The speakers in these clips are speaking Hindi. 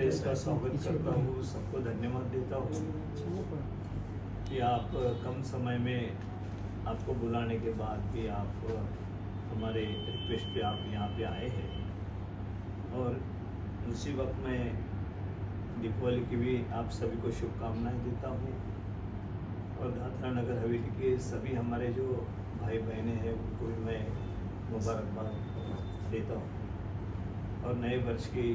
इसका स्वागत करता हूँ, सबको धन्यवाद देता हूँ कि आप कम समय में आपको बुलाने के बाद भी आप हमारे रिक्वेस्ट पे आप यहाँ पे आए हैं। और उसी वक्त मैं दीपावली की भी आप सभी को शुभकामनाएं देता हूँ। और दादरा नगर हवेली के सभी हमारे जो भाई बहनें हैं उनको भी मैं मुबारकबाद देता हूँ। और नए वर्ष की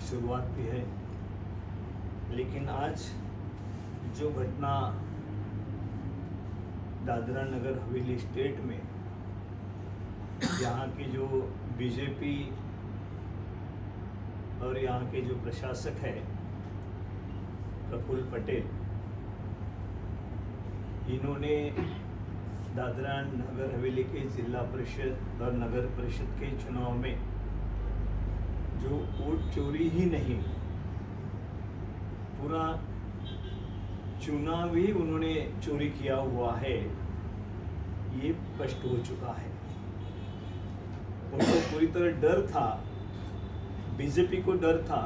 शुरुआत भी है, लेकिन आज जो घटना दादरा नगर हवेली स्टेट में यहाँ की जो बीजेपी और यहाँ के जो प्रशासक है प्रफुल्ल पटेल, इन्होंने दादरा नगर हवेली के जिला परिषद और नगर परिषद के चुनाव में जो वोट चोरी ही नहीं, पूरा चुनाव ही उन्होंने चोरी किया हुआ है, ये स्पष्ट हो चुका है। उनको पूरी तरह डर था, बीजेपी को डर था,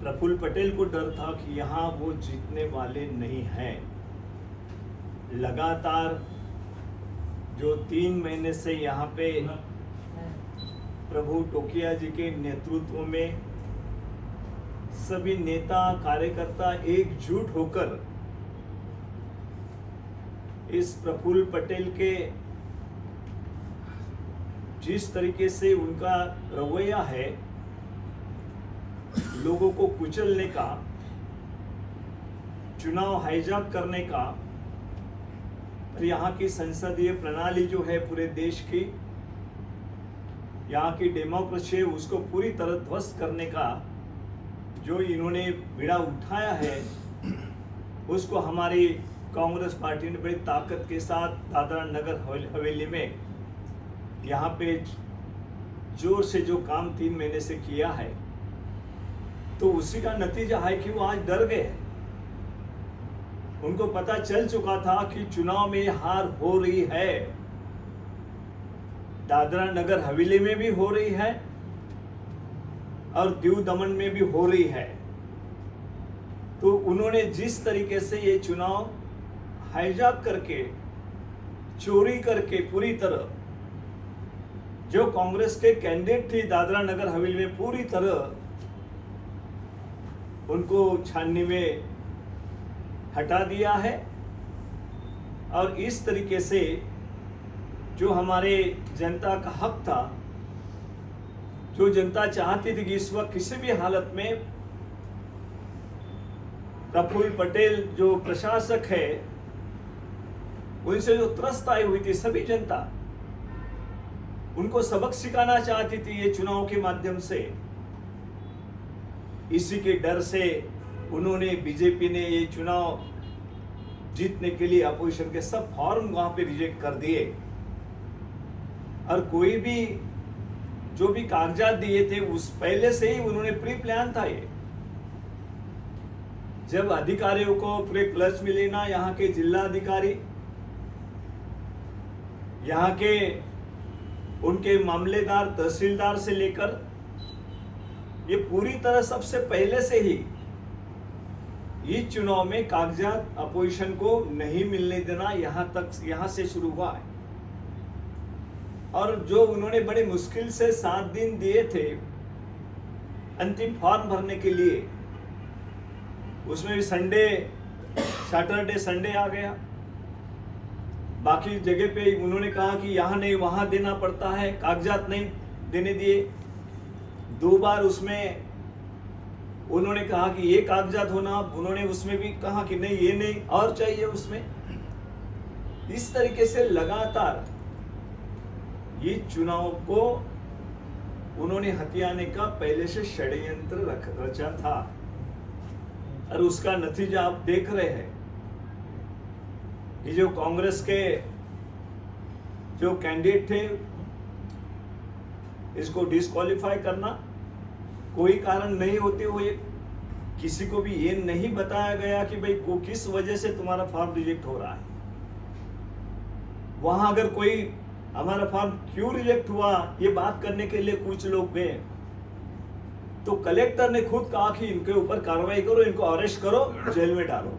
प्रफुल्ल पटेल को डर था कि यहाँ वो जीतने वाले नहीं हैं। लगातार जो 3 महीने से यहाँ पे प्रभु टोकिया जी के नेतृत्व में सभी नेता कार्यकर्ता एकजुट होकर इस प्रफुल्ल पटेल के जिस तरीके से उनका रवैया है, लोगों को कुचलने का, चुनाव हाईजैक करने का, और यहाँ की संसदीय प्रणाली जो है पूरे देश की, यहाँ की डेमोक्रेसी है, उसको पूरी तरह ध्वस्त करने का जो इन्होंने बीड़ा उठाया है, उसको हमारी कांग्रेस पार्टी ने बड़ी ताकत के साथ दादरा नगर हवेली में यहाँ पे जोर से जो काम 3 महीने से किया है, तो उसी का नतीजा है कि वो आज डर गए। उनको पता चल चुका था कि चुनाव में हार हो रही है, दादरा नगर हवेली में भी हो रही है और दीव दमन में भी हो रही है। तो उन्होंने जिस तरीके से ये चुनाव हाईजैक करके, चोरी करके, पूरी तरह जो कांग्रेस के कैंडिडेट थी दादरा नगर हवेली में, पूरी तरह उनको छाननी में हटा दिया है। और इस तरीके से जो हमारे जनता का हक था, जो जनता चाहती थी कि इस वक्त किसी भी हालत में प्रफुल्ल पटेल जो प्रशासक है, उनसे जो त्रस्त आई हुई थी सभी जनता, उनको सबक सिखाना चाहती थी ये चुनाव के माध्यम से। इसी के डर से उन्होंने, बीजेपी ने ये चुनाव जीतने के लिए अपोजिशन के सब फॉर्म वहां पे रिजेक्ट कर दिए। और कोई भी जो भी कागजात दिए थे उस पहले से ही उन्होंने प्री प्लान था। ये जब अधिकारियों को पूरे क्लच मिले ना, यहाँ के जिला अधिकारी, यहाँ के उनके मामलेदार, तहसीलदार से लेकर, ये पूरी तरह सबसे पहले से ही इस चुनाव में कागजात अपोजिशन को नहीं मिलने देना, यहां से शुरू हुआ है। और जो उन्होंने बड़े मुश्किल से 7 दिन दिए थे अंतिम फॉर्म भरने के लिए, उसमें भी सैटरडे संडे आ गया। बाकी जगह पे उन्होंने कहा कि यहाँ नहीं वहां देना पड़ता है, कागजात नहीं देने दिए। 2 बार उसमें उन्होंने कहा कि ये कागजात होना, उन्होंने उसमें भी कहा कि नहीं ये नहीं और चाहिए उसमें। इस तरीके से लगातार ये चुनाव को उन्होंने हथियाने का पहले से षड्यंत्र रचा था। और उसका नतीजा आप देख रहे हैं कि जो कांग्रेस के जो कैंडिडेट थे, इसको डिस्क्वालीफाई करना, कोई कारण नहीं होते हुए किसी को भी ये नहीं बताया गया कि भाई को किस वजह से तुम्हारा फॉर्म रिजेक्ट हो रहा है। वहां अगर कोई हमारा फॉर्म क्यों रिजेक्ट हुआ ये बात करने के लिए कुछ लोग गए, तो कलेक्टर ने खुद कहा कि इनके ऊपर कार्रवाई करो, इनको अरेस्ट करो, जेल में डालो।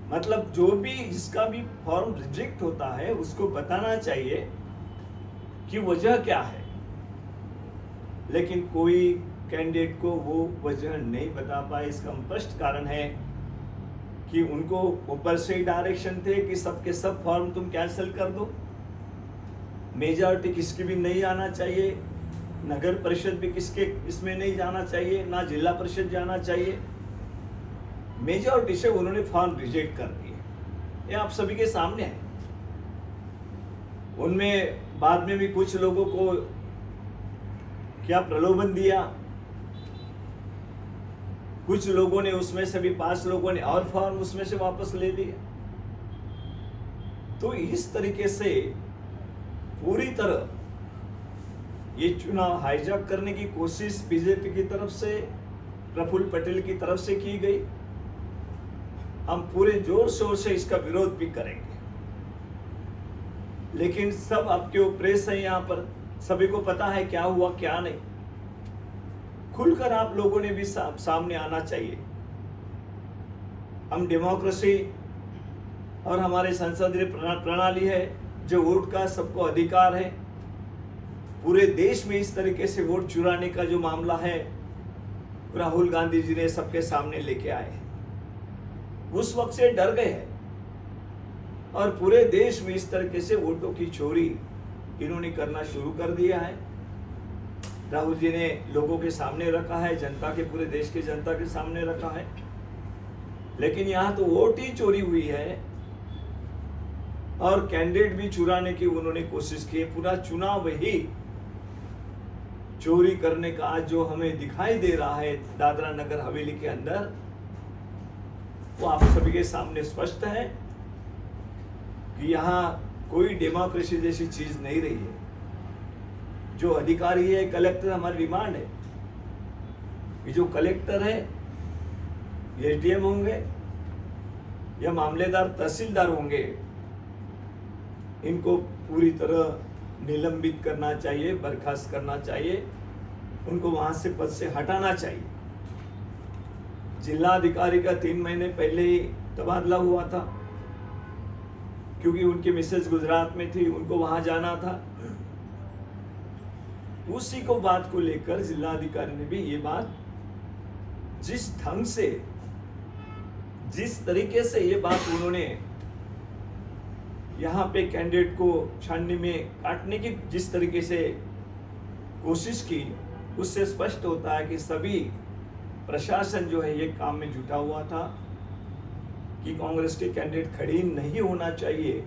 मतलब जो भी जिसका भी फॉर्म रिजेक्ट होता है उसको बताना चाहिए कि वजह क्या है, लेकिन कोई कैंडिडेट को वो वजह नहीं बता पाए। इसका स्पष्ट कारण है कि उनको ऊपर से डायरेक्शन थे कि सबके सब फॉर्म तुम कैंसिल कर दो, मेजॉरिटी किसकी भी नहीं आना चाहिए, नगर परिषद भी किसके इसमें नहीं जाना चाहिए, ना जिला परिषद जाना चाहिए। मेजॉरिटी से उन्होंने फॉर्म रिजेक्ट कर दिए, ये आप सभी के सामने है। उनमें बाद में भी कुछ लोगों को क्या प्रलोभन दिया, कुछ लोगों ने उसमें से भी 5 लोगों ने और फॉर्म उसमें से वापस ले लिए। तो इस तरीके से पूरी तरह ये चुनाव हाईजैक करने की कोशिश बीजेपी की तरफ से, प्रफुल्ल पटेल की तरफ से की गई। हम पूरे जोर शोर से इसका विरोध भी करेंगे, लेकिन सब आपके प्रेस है, यहाँ पर सभी को पता है क्या हुआ क्या नहीं। खुलकर आप लोगों ने भी सामने आना चाहिए। हम डेमोक्रेसी और हमारे संसदीय प्रणाली है जो वोट का सबको अधिकार है। पूरे देश में इस तरीके से वोट चुराने का जो मामला है राहुल गांधी जी ने सबके सामने लेके आए, उस वक्त से डर गए हैं और पूरे देश में इस तरीके से वोटों की चोरी इन्होंने करना शुरू कर दिया है। राहुल जी ने लोगों के सामने रखा है, जनता के, पूरे देश की जनता के सामने रखा है, लेकिन यहां तो वोट ही चोरी हुई है और कैंडिडेट भी चुराने की उन्होंने कोशिश की। पूरा चुनाव ही चोरी करने का आज जो हमें दिखाई दे रहा है दादरा नगर हवेली के अंदर, वो आप सभी के सामने स्पष्ट है कि यहाँ कोई डेमोक्रेसी जैसी चीज नहीं रही है। जो अधिकारी है कलेक्टर, हमारी डिमांड है कि जो कलेक्टर है एसडीएम होंगे या मामलेदार तहसीलदार होंगे, इनको पूरी तरह निलंबित करना चाहिए, बर्खास्त करना चाहिए, उनको वहां से पद से हटाना चाहिए। जिला अधिकारी का 3 महीने पहले ही तबादला हुआ था क्योंकि उनकी मिसेज गुजरात में थी, उनको वहां जाना था। उसी को बात को लेकर जिला अधिकारी ने भी ये बात, जिस ढंग से, जिस तरीके से ये बात उन्होंने यहाँ पे कैंडिडेट को छानने में काटने की जिस तरीके से कोशिश की, उससे स्पष्ट होता है कि सभी प्रशासन जो है ये काम में जुटा हुआ था कि कांग्रेस के कैंडिडेट खड़ी नहीं होना चाहिए।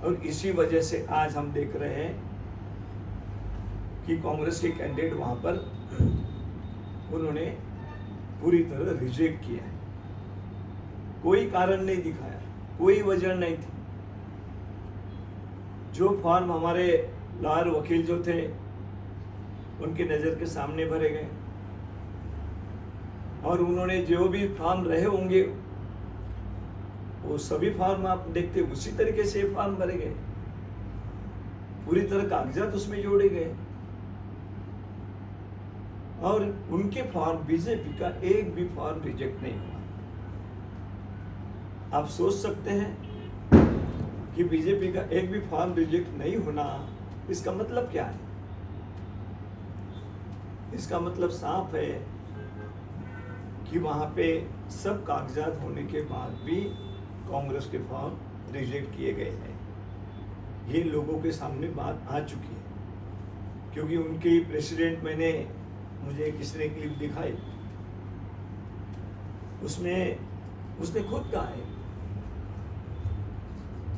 और इसी वजह से आज हम देख रहे हैं कि कांग्रेस के कैंडिडेट वहां पर उन्होंने पूरी तरह रिजेक्ट किया है। कोई कारण नहीं दिखाया, कोई वजह नहीं थी। जो फॉर्म हमारे लॉयर वकील जो थे उनकी नजर के सामने भरे गए और उन्होंने जो भी फॉर्म रहे होंगे वो सभी फॉर्म आप देखते उसी तरीके से फॉर्म भरे गए, पूरी तरह कागजात उसमें जोड़े गए और उनके फॉर्म, बीजेपी का एक भी फॉर्म रिजेक्ट नहीं हुआ। आप सोच सकते हैं कि बीजेपी का एक भी फॉर्म रिजेक्ट नहीं होना, इसका मतलब क्या है? इसका मतलब साफ है कि वहां पे सब कागजात होने के बाद भी कांग्रेस के फॉर्म रिजेक्ट किए गए हैं। ये लोगों के सामने बात आ चुकी है क्योंकि उनके प्रेसिडेंट, मैंने, मुझे किसी ने क्लिप दिखाई, उसमें उसने खुद कहा है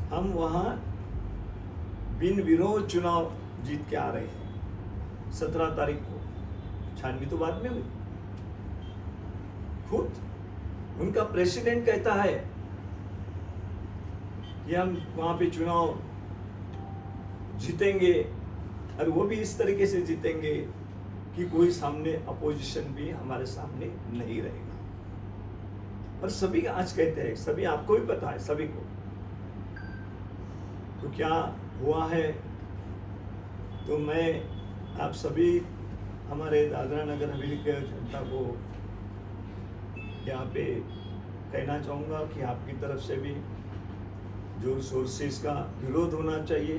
हम वहां बिन विरोध चुनाव जीत के आ रहे हैं। 17 तारीख को छानबी तो बाद में हुई। खुद उनका प्रेसिडेंट कहता है कि हम वहां पे चुनाव जीतेंगे और वो भी इस तरीके से जीतेंगे कि कोई सामने अपोजिशन भी हमारे सामने नहीं रहेगा। और सभी आज कहते हैं, सभी, आपको भी पता है सभी को। तो क्या हुआ है, तो मैं आप सभी हमारे दादरा नगर हवेली के जनता को यहाँ पे कहना चाहूँगा कि आपकी तरफ से भी जोर शोर से इसका विरोध होना चाहिए।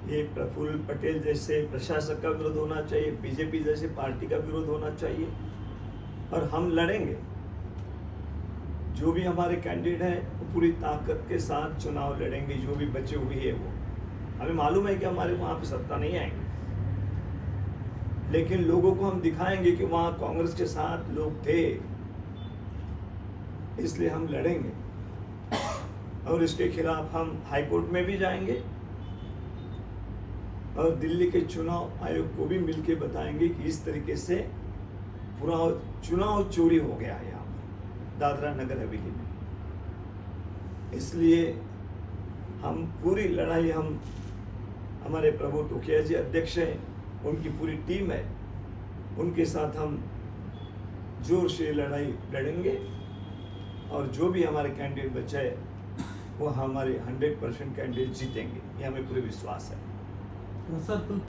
ये प्रफुल्ल पटेल जैसे प्रशासक का विरोध होना चाहिए, बीजेपी जैसे पार्टी का विरोध होना चाहिए, और हम लड़ेंगे। जो भी हमारे कैंडिडेट हैं वो पूरी ताकत के साथ चुनाव लड़ेंगे। जो भी बचे हुए हैं वो, हमें मालूम है कि हमारे वहाँ पे सत्ता नहीं आएंगे, लेकिन लोगों को हम दिखाएंगे कि वहाँ कांग्रेस के साथ लोग थे, इसलिए हम लड़ेंगे। और इसके खिलाफ हम हाईकोर्ट में भी जाएंगे और दिल्ली के चुनाव आयोग को भी मिलकर बताएंगे कि इस तरीके से पूरा चुनाव चोरी हो गया है यहाँ पर दादरा नगर हवेली में। इसलिए हम पूरी लड़ाई, हम हमारे प्रभु टोकिया जी अध्यक्ष हैं, उनकी पूरी टीम है, उनके साथ हम जोर से लड़ाई लड़ेंगे। और जो भी हमारे कैंडिडेट बचे हैं वो हमारे 100% कैंडिडेट जीतेंगे, ये हमें पूरे विश्वास है। सर